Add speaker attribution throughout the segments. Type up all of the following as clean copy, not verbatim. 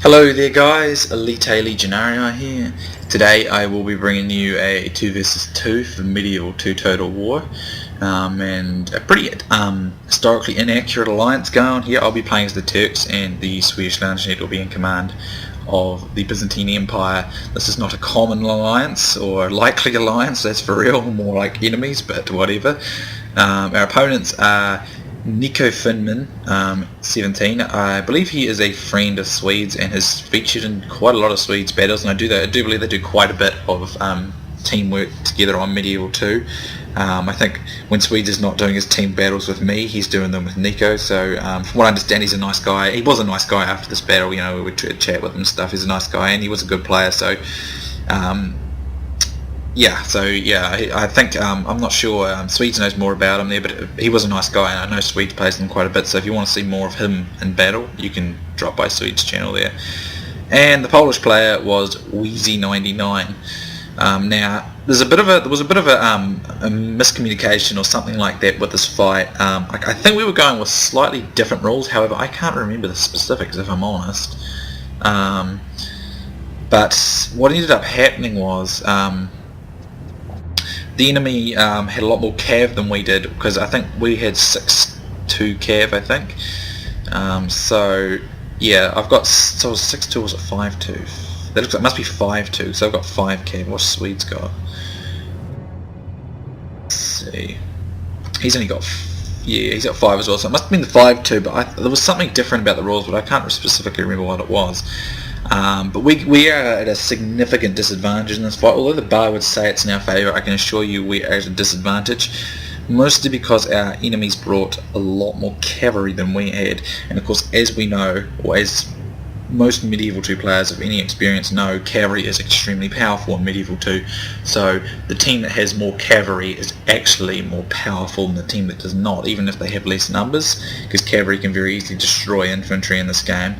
Speaker 1: Hello there guys, Elita Legionarii here. Today I will be bringing you a 2 vs 2 for Medieval 2 Total War, and a pretty historically inaccurate alliance going on here. I'll be playing as the Turks and the SwedishLandSknekt will be in command of the Byzantine Empire. This is not a common alliance or likely alliance, that's for real, more like enemies, but whatever. Our opponents are Nico Finman, 17. I believe he is a friend of Swedes and has featured in quite a lot of Swedes battles, and I do believe they do quite a bit of teamwork together on Medieval 2. I think when Swedes is not doing his team battles with me, he's doing them with Nico, so from what I understand he's a nice guy. He was a nice guy after this battle, you know, we would chat with him and stuff. He's a nice guy and he was a good player, so I think, I'm not sure, Swedes knows more about him there, but he was a nice guy, and I know Swedes plays him quite a bit, so if you want to see more of him in battle, you can drop by Swedes' channel there. And the Polish player was Wheezy99. Now, there was a bit of a miscommunication or something like that with this fight. I think we were going with slightly different rules, however, I can't remember the specifics if I'm honest. But what ended up happening was, the enemy had a lot more cav than we did, because I think we had 6-2 cav, I think. So yeah, I've got 6-2 or was it 5-2? That looks like it must be 5-2. So I've got 5 cav. What's Swedes got? Let's see. He's only got he's got 5 as well. So it must have been the 5-2. But there was something different about the rules, but I can't specifically remember what it was. But we are at a significant disadvantage in this fight. Although the bar would say it's in our favour, I can assure you we are at a disadvantage, mostly because our enemies brought a lot more cavalry than we had, and of course, as we know, or as most Medieval 2 players of any experience know, cavalry is extremely powerful in Medieval 2, so the team that has more cavalry is actually more powerful than the team that does not, even if they have less numbers, because cavalry can very easily destroy infantry in this game.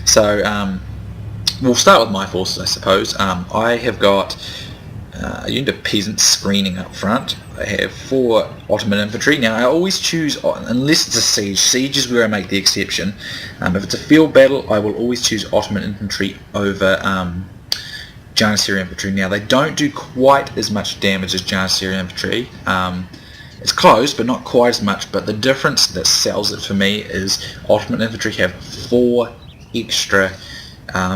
Speaker 1: So we'll start with my forces, I suppose. I have got a unit of peasants screening up front. I have 4 Ottoman infantry. Now I always choose, unless it's a siege. Siege is where I make the exception. If it's a field battle, I will always choose Ottoman infantry over Janissary infantry. Now they don't do quite as much damage as Janissary infantry. It's close, but not quite as much. But the difference that sells it for me is Ottoman infantry have 4 extra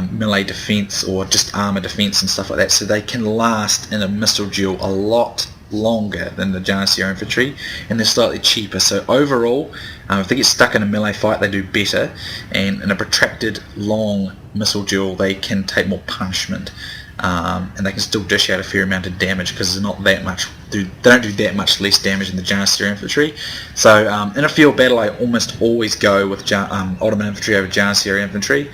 Speaker 1: melee defense or just armor defense and stuff like that, so they can last in a missile duel a lot longer than the Janissary infantry, and they're slightly cheaper. So overall, if they get stuck in a melee fight, they do better, and in a protracted long missile duel they can take more punishment, and they can still dish out a fair amount of damage because there's not that much. They don't do that much less damage than the Janissary infantry. So in a field battle, I almost always go with Ottoman infantry over Janissary infantry,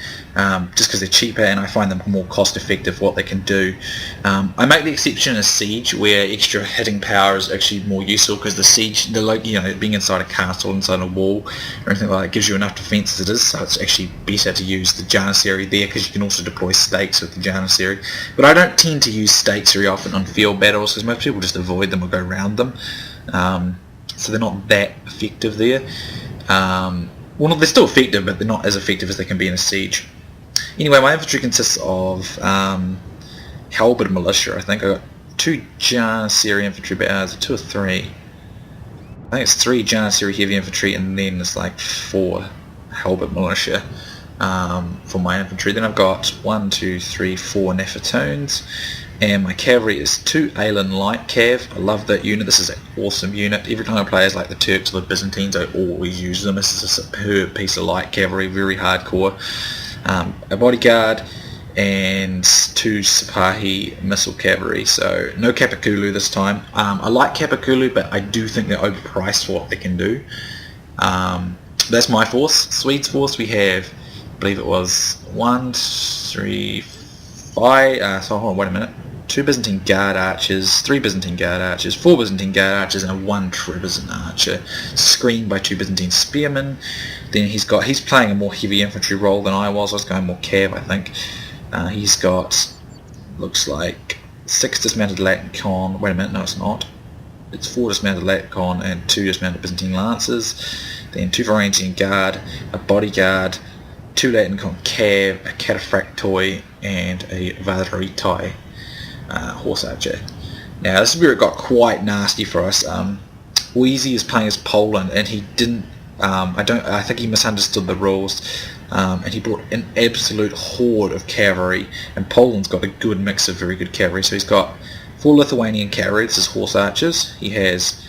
Speaker 1: just because they're cheaper and I find them more cost effective what they can do. I make the exception in a siege where extra hitting power is actually more useful, because the siege, being inside a castle, inside a wall or anything like that, gives you enough defense as it is, so it's actually better to use the Janissary there, because you can also deploy stakes with the Janissary. But I don't tend to use stakes very often on field battles, because most people just avoid them or go around them, so they're not that effective there. Well, they're still effective, but they're not as effective as they can be in a siege. Anyway, my infantry consists of halberd militia. I think I got 2 Janissary infantry, but 2 or 3. I think it's 3 Janissary heavy infantry, and then there's like 4 halberd militia for my infantry. Then I've got 1, 2, 3, 4 Nefertones, and my cavalry is 2 Alan light cav. I love that unit. This is an awesome unit. Every time I play as like the Turks or the Byzantines, I always use them. This is a superb piece of light cavalry, very hardcore. A bodyguard and 2 Sipahi missile cavalry, so no Capiculu this time. I like Capiculu, but I do think they're overpriced for what they can do. That's my force. Swedes force, we have, I believe it was 1, 3, 5, so hold on, wait a minute. 2 Byzantine Guard Archers, 3 Byzantine Guard Archers, 4 Byzantine Guard Archers, and 1 Trebizond Archer, screened by 2 Byzantine Spearmen. Then he's playing a more heavy infantry role than I was going more cav, I think. He's got, looks like, 6 dismounted Latin. Wait a minute, no it's not. It's 4 dismounted Latin and 2 dismounted Byzantine Lancers. Then 2 Varangian Guard, a bodyguard, 2 Latin Concav, a Cataphractoi, and a Valeritai horse archer. Now this is where it got quite nasty for us. Wheezy is playing as Poland, and he didn't. I think he misunderstood the rules, and he brought an absolute horde of cavalry. And Poland's got a good mix of very good cavalry. So he's got 4 Lithuanian cavalry, as horse archers. He has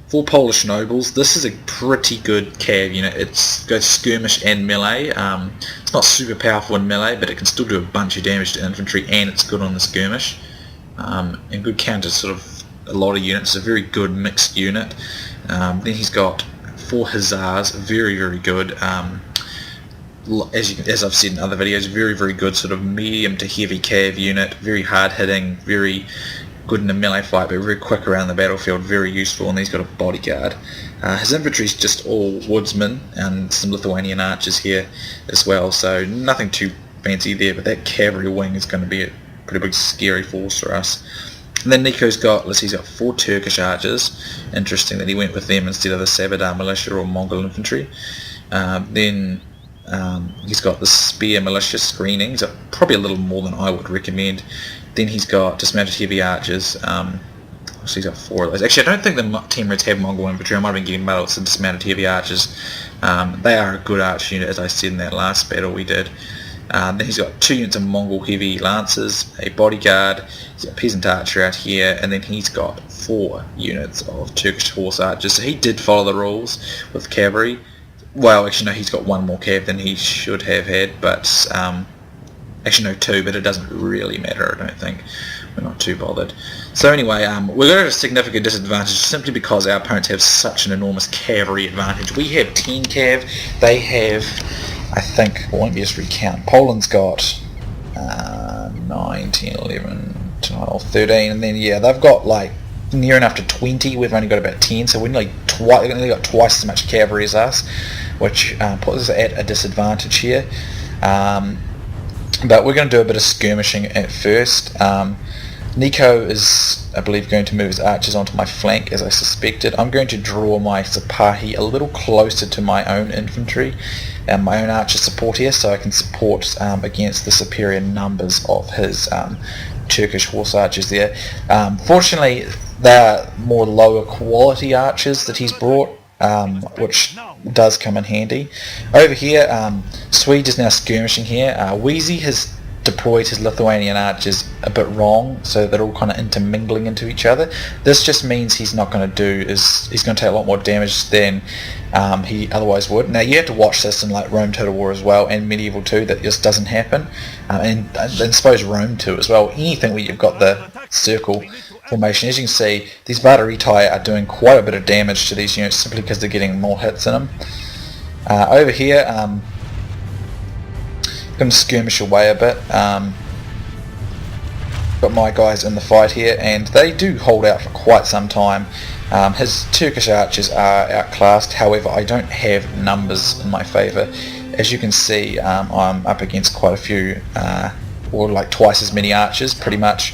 Speaker 1: 4 Polish nobles. This is a pretty good cav unit. It goes skirmish and melee. It's not super powerful in melee, but it can still do a bunch of damage to infantry, and it's good on the skirmish. And good counter sort of a lot of units. It's a very good mixed unit. Then he's got 4 hussars, very good. As I've said in other videos, very good sort of medium to heavy cav unit. Very hard hitting, very good in a melee fight, but very quick around the battlefield, very useful. And he's got a bodyguard. His infantry's just all woodsmen and some Lithuanian archers here as well, so nothing too fancy there, but that cavalry wing is going to be a pretty big scary force for us. And then Nico's got, he's got 4 Turkish archers. Interesting that he went with them instead of the Sabadar militia or Mongol infantry. Then he's got the spear militia screening. He's got probably a little more than I would recommend. Then he's got dismounted heavy archers. So he's got 4 of those. Actually, I don't think the Timurids have Mongol infantry. I might have been getting muddled. It's the dismounted heavy archers. They are a good archer unit, as I said in that last battle we did. Then he's got 2 units of Mongol heavy lancers, a bodyguard, he's got a peasant archer out here, and then he's got 4 units of Turkish horse archers. So he did follow the rules with cavalry. Well, actually no, he's got 1 more cav than he should have had, but actually no, 2, but it doesn't really matter, I don't think. We're not too bothered. So anyway, we're at a significant disadvantage simply because our opponents have such an enormous cavalry advantage. We have 10 cav, they have, I think, well, let me just recount. Poland's got 9, 10, 11, 12, 13, and then yeah, they've got like near enough to 20. We've only got about 10, so we're nearly only got twice as much cavalry as us, which puts us at a disadvantage here. But we're going to do a bit of skirmishing at first. Nico is, I believe, going to move his archers onto my flank, as I suspected. I'm going to draw my Sipahi a little closer to my own infantry and my own archer support here, so I can support against the superior numbers of his Turkish horse archers there. Fortunately, they're more lower quality archers that he's brought, which does come in handy. Over here, Swede is now skirmishing here. Wheezy has deployed his Lithuanian archers a bit wrong, so they're all kind of intermingling into each other. This just means he's not going to do is he's going to take a lot more damage than he otherwise would. Now you have to watch this in like Rome Total War as well, and Medieval 2, that just doesn't happen, and I suppose Rome 2 as well. Anything where you've got the circle formation, as you can see, these Valeritai are doing quite a bit of damage to these units simply because they're getting more hits in them. Over here, going to skirmish away a bit. Got my guys in the fight here, and they do hold out for quite some time. His Turkish archers are outclassed, however I don't have numbers in my favour. As you can see, I'm up against quite a few, or like twice as many archers pretty much.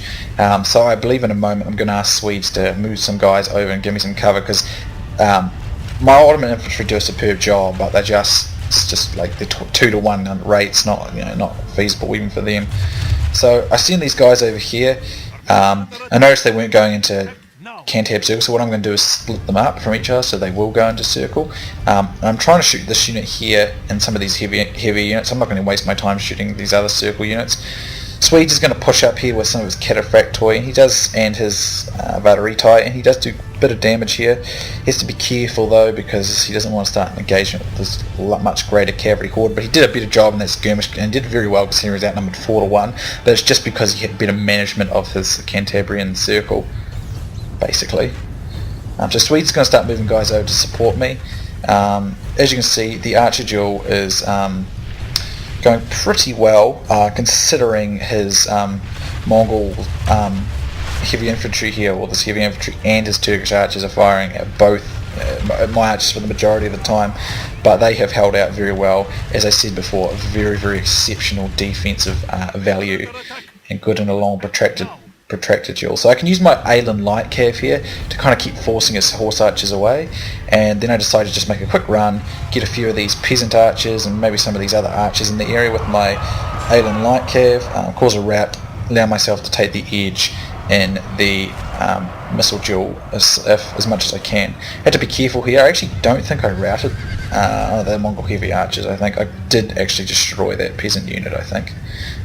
Speaker 1: So I believe in a moment I'm going to ask Swedes to move some guys over and give me some cover, because my Ottoman infantry do a superb job, but it's just like the 2-to-1 rates, not not feasible even for them. So I send these guys over here. I noticed they weren't going into Cantab circle, so what I'm going to do is split them up from each other so they will go into circle. I'm trying to shoot this unit here and some of these heavy units. I'm not going to waste my time shooting these other circle units. Swedes is going to push up here with some of his Cataphractoi, and his Valeritai, and he does do a bit of damage here. He has to be careful though, because he doesn't want to start an engagement with this much greater cavalry horde, but he did a better job in that skirmish and did very well because he was outnumbered 4-to-1, but it's just because he had better management of his Cantabrian circle, basically. So Swedes is going to start moving guys over to support me. As you can see, the archer duel is going pretty well, considering his Mongol heavy infantry here, or this heavy infantry, and his Turkish archers are firing at both my archers for the majority of the time, but they have held out very well. As I said before, very exceptional defensive value, and good in a long protracted protracted duel. So I can use my Alan light cav here to kind of keep forcing his horse archers away, and then I decided to just make a quick run, get a few of these peasant archers and maybe some of these other archers in the area with my Alan light cav, cause a rout, allow myself to take the edge in the missile duel as much as I can. Had to be careful here. I actually don't think I routed the Mongol heavy archers. I think I did actually destroy that peasant unit, I think.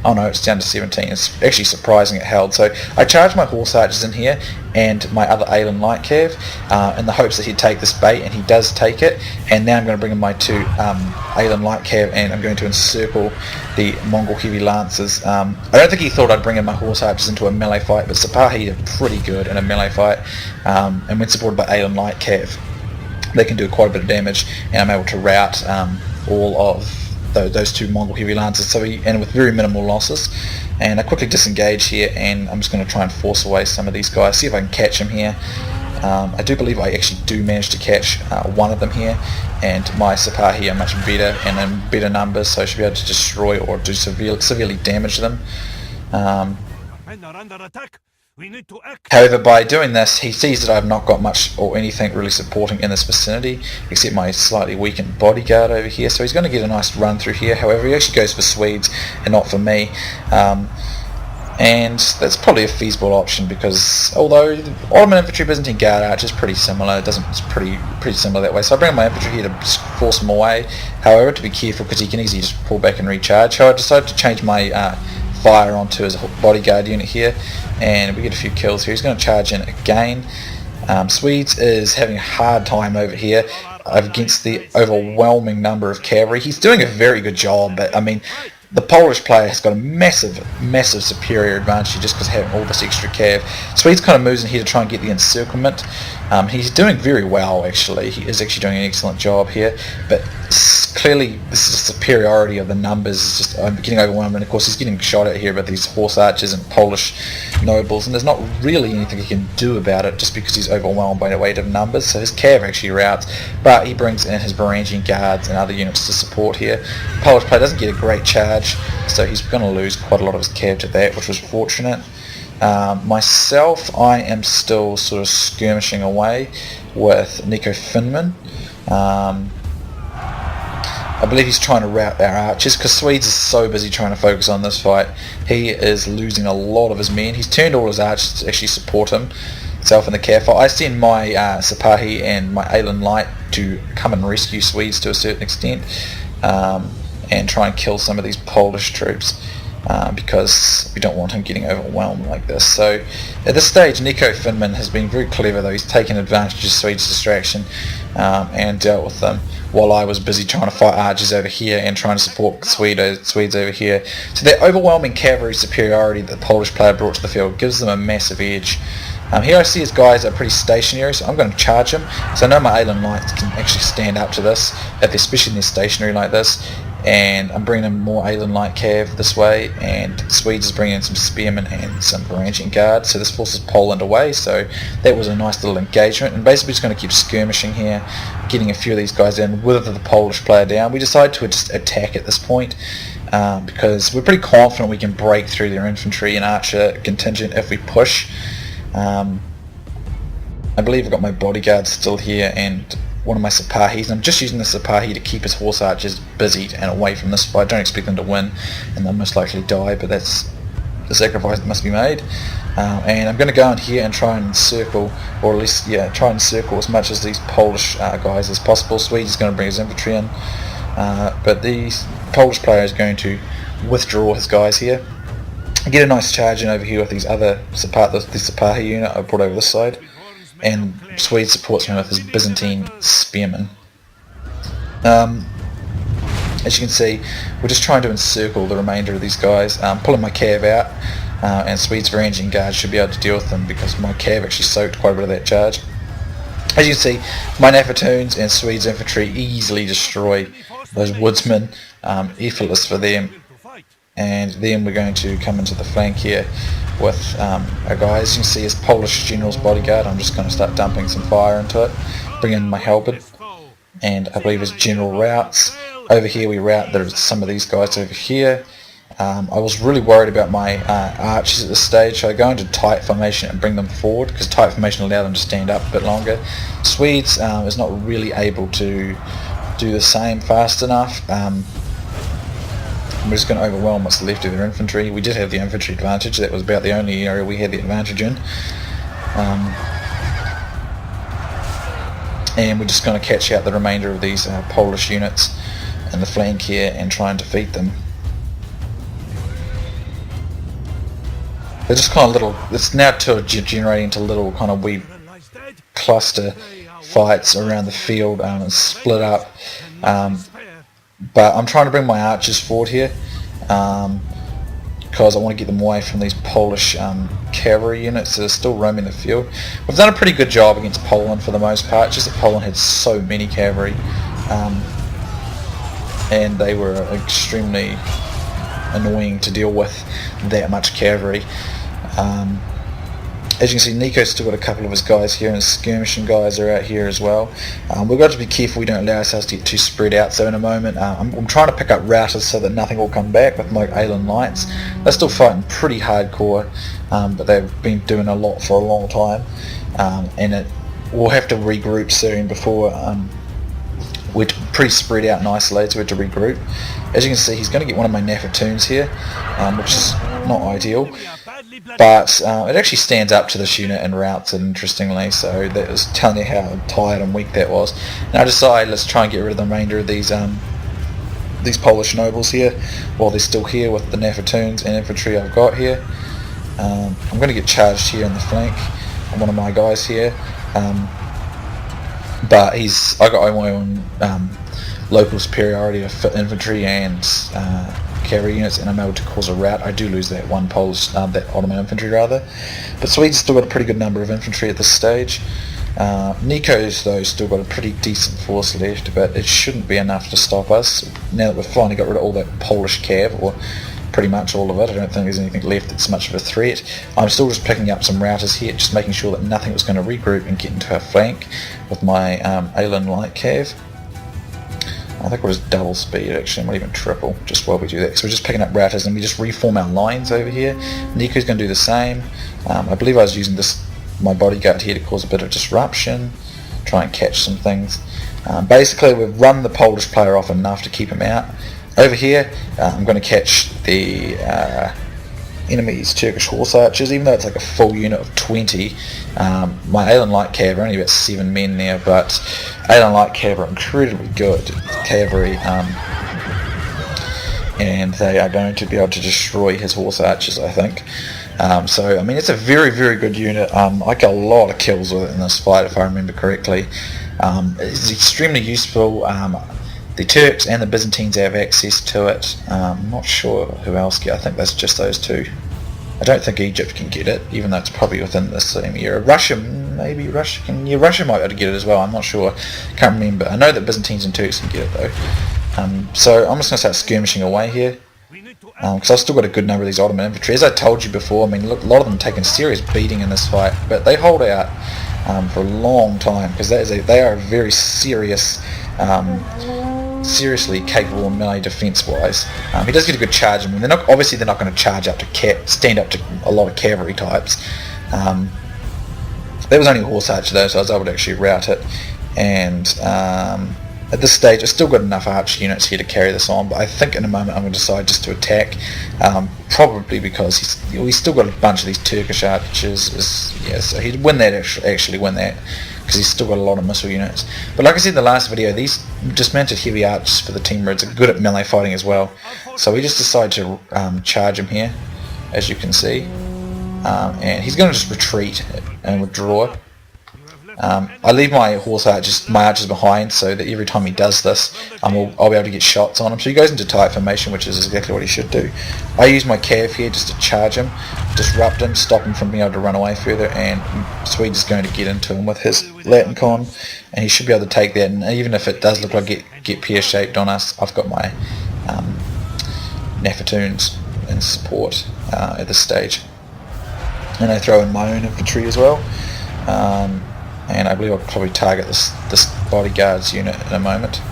Speaker 1: Oh no, it's down to 17. It's actually surprising it held. So I charged my horse archers in here and my other Alan light cav in the hopes that he'd take this bait, and he does take it. And now I'm going to bring in my two Alan light cav, and I'm going to encircle the Mongol heavy lancers. I don't think he thought I'd bring in my horse archers into a melee fight, but Sipahi are pretty good in a melee fight, and when supported by Alan light cav, they can do quite a bit of damage, and I'm able to rout all of those two Mongol heavy lancers, and with very minimal losses. And I quickly disengage here, and I'm just going to try and force away some of these guys, see if I can catch them here. I do believe I actually do manage to catch one of them here, and my Sipahi are much better and in better numbers, so I should be able to destroy or do severely damage them.
Speaker 2: Men are under attack. We need to act.
Speaker 1: However, by doing this, he sees that I've not got much or anything really supporting in this vicinity, except my slightly weakened bodyguard over here, so he's going to get a nice run through here. However, he actually goes for Swedes and not for me, and that's probably a feasible option, because although Ottoman infantry Byzantine guard archer is pretty similar, it's pretty similar that way. So I bring my infantry here to force him away. However, to be careful, because he can easily just pull back and recharge. So I decided to change my fire onto his bodyguard unit here, and we get a few kills here. He's going to charge in again. Swedes is having a hard time over here against the overwhelming number of cavalry. He's doing a very good job, but I mean, the Polish player has got a massive superior advantage just because having all this extra cav. Swedes kind of moves in here to try and get the encirclement. He's doing very well, actually. He is actually doing an excellent job here, but clearly this is the superiority of the numbers is just getting overwhelmed, and of course he's getting shot at here by these horse archers and Polish nobles, and there's not really anything he can do about it just because he's overwhelmed by the weight of numbers. So his cav actually routs, but he brings in his Varangian guards and other units to support here. The Polish player doesn't get a great charge, so he's going to lose quite a lot of his cav to that, which was fortunate. Myself, I am still sort of skirmishing away with Nico Finman. I believe he's trying to rout our archers, because Swedes is so busy trying to focus on this fight. He is losing a lot of his men. He's turned all his archers to actually support himself in the cav fight. I send my Sipahi and my Alan Light to come and rescue Swedes to a certain extent, and try and kill some of these Polish troops, because we don't want him getting overwhelmed like this. So at this stage, Nico Finman has been very clever, though. He's taken advantage of Swedes' distraction and dealt with them, while I was busy trying to fight archers over here and trying to support Swedes over here. So that overwhelming cavalry superiority that the Polish player brought to the field gives them a massive edge. Here I see his guys are pretty stationary, so I'm going to charge him. So I know my Alan Lights can actually stand up to this, especially when they're stationary like this. And I'm bringing in more Alan Light cav this way, and Swedes is bringing in some spearmen and some Varangian guards, so this forces Poland away. So that was a nice little engagement, and basically just going to keep skirmishing here, getting a few of these guys in, wither the Polish player down. We decided to just attack at this point, because we're pretty confident we can break through their infantry and archer contingent if we push. I believe I've got my bodyguard still here and one of my Sipahis, and I'm just using the Sipahi to keep his horse archers busied and away from this fight. I don't expect them to win, and they'll most likely die, but that's the sacrifice that must be made. And I'm going to go in here and try and encircle, or at least try and encircle as much as these Polish guys as possible. Swede is going to bring his infantry in, but the Polish player is going to withdraw his guys here. Get a nice charge in over here with these other Sipahi unit I brought over this side, and Swede supports me with his Byzantine spearmen. As you can see, we're just trying to encircle the remainder of these guys, pulling my cav out, and Swede's Varangian guards should be able to deal with them because my cav actually soaked quite a bit of that charge. As you can see, my Nafatoons and Swede's infantry easily destroy those woodsmen, effortless for them. And then we're going to come into the flank here with our guys. As you can see, his Polish general's bodyguard. I'm just going to start dumping some fire into it, bring in my halberd, and I believe his general routes. Over here we route some of these guys over here. I was really worried about my archers at this stage, so I go into tight formation and bring them forward, because tight formation allowed them to stand up a bit longer. Swedes is not really able to do the same fast enough. We're just going to overwhelm what's left of their infantry. We did have the infantry advantage. That was about the only area we had the advantage in. And we're just going to catch out the remainder of these Polish units in the flank here and try and defeat them. They're just kind of little, it's now generating into little kind of wee cluster fights around the field and split up. But I'm trying to bring my archers forward here because I want to get them away from these Polish cavalry units that are still roaming the field. We've done a pretty good job against Poland for the most part, just that Poland had so many cavalry and they were extremely annoying to deal with, that much cavalry. As you can see, Nico's still got a couple of his guys here, and his skirmishing guys are out here as well. We've got to be careful we don't allow ourselves to get too spread out. So in a moment, I'm trying to pick up routers so that nothing will come back with my Alan Lights. They're still fighting pretty hardcore, but they've been doing a lot for a long time, and we'll have to regroup soon before we're pretty spread out and isolated, so we have to regroup. As you can see, he's going to get one of my Nafatoons here, which is not ideal. But it actually stands up to this unit and routes it, interestingly, so that was telling you how tired and weak that was. And I decided, let's try and get rid of the remainder of these Polish nobles here while they're still here with the Nafatoons and infantry I've got here. I'm going to get charged here in the flank on one of my guys here, but I got my own local superiority of infantry and cavalry units, and I'm able to cause a rout. I do lose that one Polish, that Ottoman infantry rather, but Sweden's still got a pretty good number of infantry at this stage. Nico's though still got a pretty decent force left, but it shouldn't be enough to stop us. Now that we've finally got rid of all that Polish cav, or pretty much all of it, I don't think there's anything left that's much of a threat. I'm still just picking up some routers here, just making sure that nothing was going to regroup and get into our flank with my Alan light cav. I think we'll just double speed actually, not even triple, just while we do that. So we're just picking up routers and we just reform our lines over here. Nico's going to do the same. I believe I was using my bodyguard here to cause a bit of disruption, try and catch some things. Basically we've run the Polish player off enough to keep him out. Over here I'm going to catch the enemy's Turkish horse archers, even though it's like a full unit of 20. My Alan light cav are only about 7 men there, but Alan light cav are incredibly good cavalry, and they are going to be able to destroy his horse archers, I think. So I mean, it's a very, very good unit. I got a lot of kills with it in this fight, if I remember correctly. It's extremely useful. The Turks and the Byzantines have access to it. I'm not sure who else get. I think that's just those two. I don't think Egypt can get it, even though it's probably within the same era. Russia, maybe Russia can. Yeah, Russia might be able to get it as well. I'm not sure. Can't remember. I know that Byzantines and Turks can get it though. So I'm just going to start skirmishing away here, because I've still got a good number of these Ottoman infantry. As I told you before, I mean, look, a lot of them taking serious beating in this fight, but they hold out for a long time, because they are a very serious. Seriously capable melee defense-wise. He does get a good charge. I mean, they're not going to charge up to stand up to a lot of cavalry types. There was only a horse archer though, so I was able to actually rout it. And at this stage, I've still got enough archer units here to carry this on. But I think in a moment I'm going to decide just to attack, probably because he's still got a bunch of these Turkish archers. So he'd win that, actually win that, because he's still got a lot of missile units. But like I said in the last video, these dismounted heavy archers for the Timurids are good at melee fighting as well. So we just decided to charge him here, as you can see. And he's going to just retreat and withdraw. I leave my archers behind, so that every time he does this, I'll be able to get shots on him. So he goes into tight formation, which is exactly what he should do. I use my cav here just to charge him, disrupt him, stop him from being able to run away further, and Swede is going to get into him with his Latin con, and he should be able to take that. And even if it does look like get pear-shaped on us, I've got my Nafatoons in support at this stage. And I throw in my own infantry as well. And I believe I'll probably target this bodyguards unit in a moment.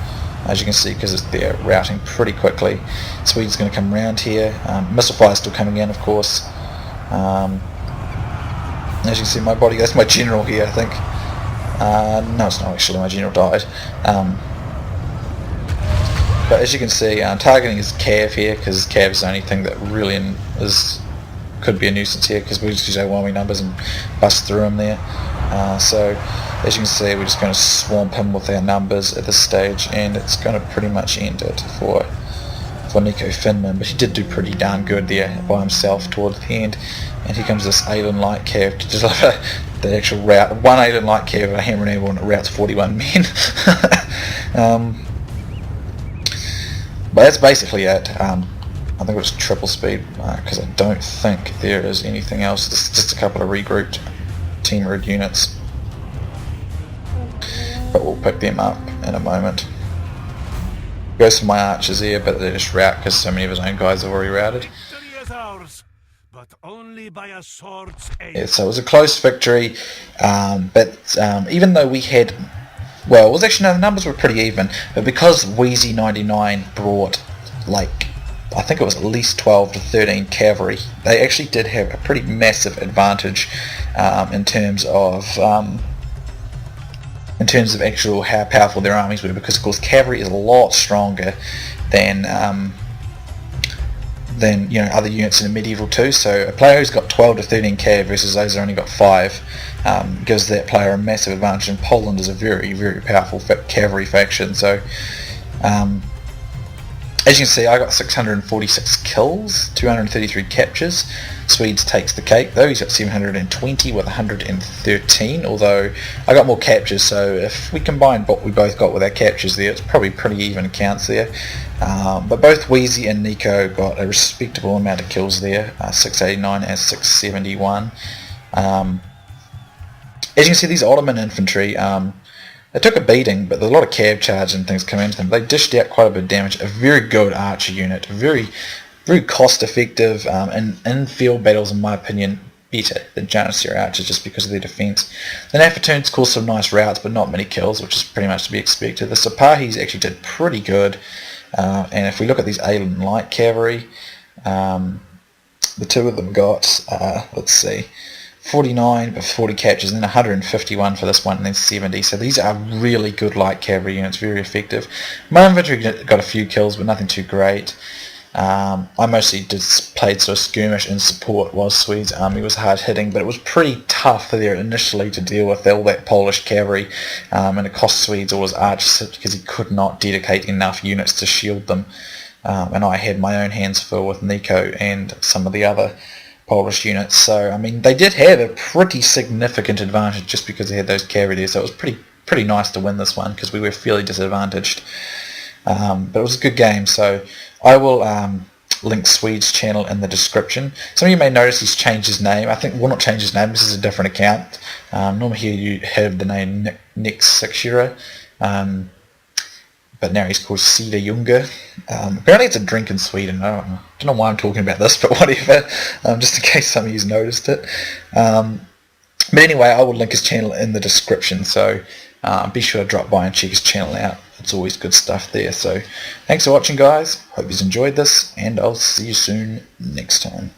Speaker 1: as you can see, because they're routing pretty quickly. Sweden's going to come around here. Missile fire is still coming in, of course. As you can see, my body, that's my general here, I think. No, it's not actually, my general died. But as you can see, targeting is Cav here, because Cav is the only thing that really could be a nuisance here, because we just use overwhelming numbers and bust through them there. So as you can see, we're just going to swamp him with our numbers at this stage, and it's going to pretty much end it for Nico Finman. But he did do pretty darn good there by himself towards the end. And here comes this Alien Light Cav to deliver the actual route. One Alien Light Cav, a hammer and anvil, and it routes 41 men. But that's basically it. I think it was triple speed, because I don't think there is anything else. It's just a couple of regrouped Timurid units. But we'll pick them up in a moment. Goes for my archers here, but they just rout because so many of his own guys have already routed.
Speaker 2: Victory is ours, but only by a sword's aim.
Speaker 1: Yeah, so it was a close victory, but even though we had, well, it was actually, no, the numbers were pretty even, but because Wheezy 99 brought, like, I think it was at least 12 to 13 cavalry, they actually did have a pretty massive advantage in terms of actual how powerful their armies were, because of course cavalry is a lot stronger than other units in a medieval too. So a player who's got 12 to 13 cav versus those who only got 5 gives that player a massive advantage. And Poland is a very, very powerful cavalry faction. So as you can see, I got 646 kills, 233 captures. Swedes takes the cake though. He's got 720 with 113, although I got more captures, so if we combine what we both got with our captures there, it's probably pretty even accounts there. But both Wheezy and Nico got a respectable amount of kills there, 689 and 671. As you can see, these Ottoman infantry, they took a beating, but there's a lot of cav charge and things coming into them. They dished out quite a bit of damage. A very good archer unit, very, very cost effective, and in field battles, in my opinion, better than Janissary archers just because of their defence. The Nafatoons caused some nice routes, but not many kills, which is pretty much to be expected. The Sepahis actually did pretty good, and if we look at these Alien Light Cavalry, the two of them got, let's see, 49 with 40 captures, and then 151 for this one, and then 70. So these are really good light cavalry units, very effective. My infantry got a few kills, but nothing too great. I mostly just played sort of skirmish and support while Swedes' army was hard hitting, but it was pretty tough there initially to deal with all that Polish cavalry, and it cost Swedes all his archers because he could not dedicate enough units to shield them. And I had my own hands full with Nico and some of the other Polish units, so I mean they did have a pretty significant advantage just because they had those cavalry there, so it was pretty nice to win this one because we were fairly disadvantaged. But it was a good game, so I will link Swede's channel in the description. Some of you may notice he's changed his name. I think, well, not changed his name, this is a different account. Normally here you have the name Nick Sixura, but now he's called Cedar Younger. Apparently it's a drink in Sweden. I don't know why I'm talking about this, but whatever, just in case some of you noticed it. But anyway, I will link his channel in the description, so be sure to drop by and check his channel out. It's always good stuff there. So thanks for watching, guys. Hope you've enjoyed this, and I'll see you soon next time.